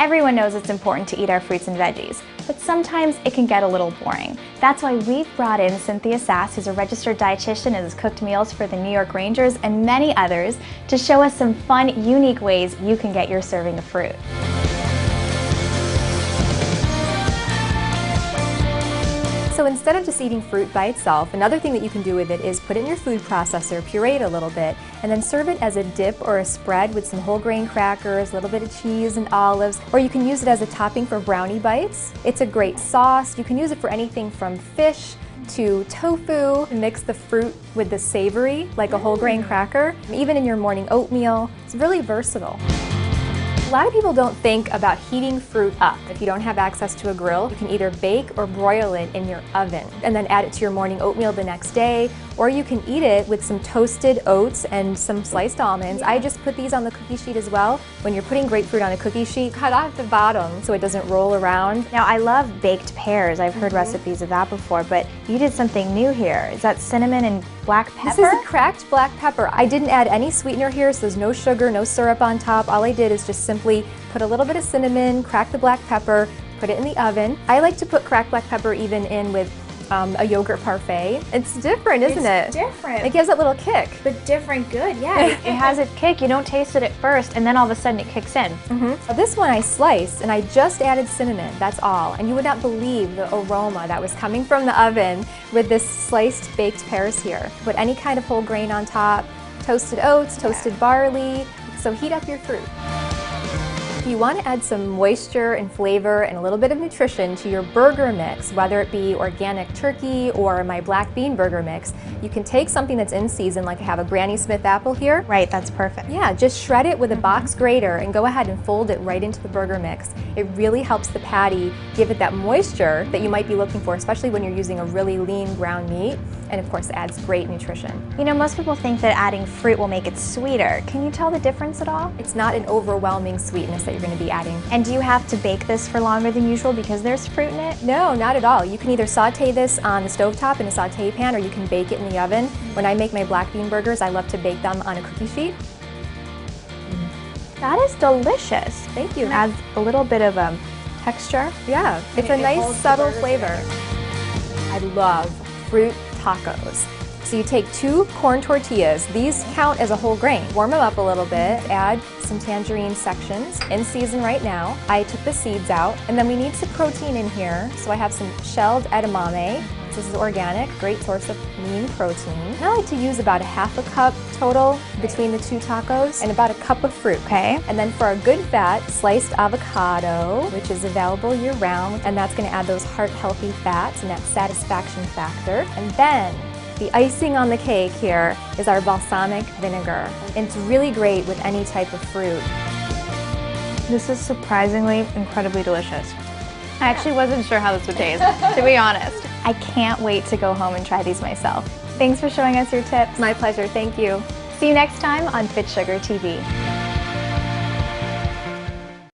Everyone knows it's important to eat our fruits and veggies, but sometimes it can get a little boring. That's why we've brought in Cynthia Sass, who's a registered dietitian and has cooked meals for the New York Rangers and many others, to show us some fun, unique ways you can get your serving of fruit. So instead of just eating fruit by itself, another thing that you can do with it is put it in your food processor, puree it a little bit, and then serve it as a dip or a spread with some whole grain crackers, a little bit of cheese and olives, or you can use it as a topping for brownie bites. It's a great sauce. You can use it for anything from fish to tofu. Mix the fruit with the savory, like a whole grain cracker. Even in your morning oatmeal, it's really versatile. A lot of people don't think about heating fruit up. If you don't have access to a grill, you can either bake or broil it in your oven and then add it to your morning oatmeal the next day, or you can eat it with some toasted oats and some sliced almonds. I just put these on the cookie sheet as well. When you're putting grapefruit on a cookie sheet, cut off the bottom so it doesn't roll around. Now, I love baked pears. I've heard recipes of that before, but you did something new here. Is that cinnamon and black pepper? This is cracked black pepper. I didn't add any sweetener here, so there's no sugar, no syrup on top. All I did is just simply put a little bit of cinnamon, crack the black pepper, put it in the oven. I like to put cracked black pepper even in with a yogurt parfait. It's different, isn't it? It's different. It gives that little kick. But different good, yeah. It has a kick. You don't taste it at first, and then all of a sudden it kicks in. This one I sliced, and I just added cinnamon, that's all. And you would not believe the aroma that was coming from the oven with this sliced baked pears here. Put any kind of whole grain on top, toasted oats, toasted barley, so heat up your fruit. If you want to add some moisture and flavor and a little bit of nutrition to your burger mix, whether it be organic turkey or my black bean burger mix, you can take something that's in season, like I have a Granny Smith apple here. Right, that's perfect. Yeah, just shred it with a box grater and go ahead and fold it right into the burger mix. It really helps the patty give it that moisture that you might be looking for, especially when you're using a really lean ground meat, and of course adds great nutrition. You know, most people think that adding fruit will make it sweeter. Can you tell the difference at all? It's not an overwhelming sweetness that you're going to be adding. And do you have to bake this for longer than usual because there's fruit in it? No, not at all. You can either saute this on the stovetop in a saute pan, or you can bake it in the oven. When I make my black bean burgers, I love to bake them on a cookie sheet. That is delicious. Thank you. It adds a little bit of texture. Yeah, it's a nice subtle flavor. I love fruit tacos. So you take 2 corn tortillas, these count as a whole grain. Warm them up a little bit, add some tangerine sections, in season right now. I took the seeds out, and then we need some protein in here. So I have some shelled edamame. This is organic, great source of lean protein. And I like to use about a half a cup total between the 2 tacos, and about a cup of fruit. Okay. And then for a good fat, sliced avocado, which is available year round, and that's gonna add those heart-healthy fats and that satisfaction factor. And then the icing on the cake here is our balsamic vinegar. And it's really great with any type of fruit. This is surprisingly incredibly delicious. I actually wasn't sure how this would taste, to be honest. I can't wait to go home and try these myself. Thanks for showing us your tips. My pleasure, thank you. See you next time on Fit Sugar TV.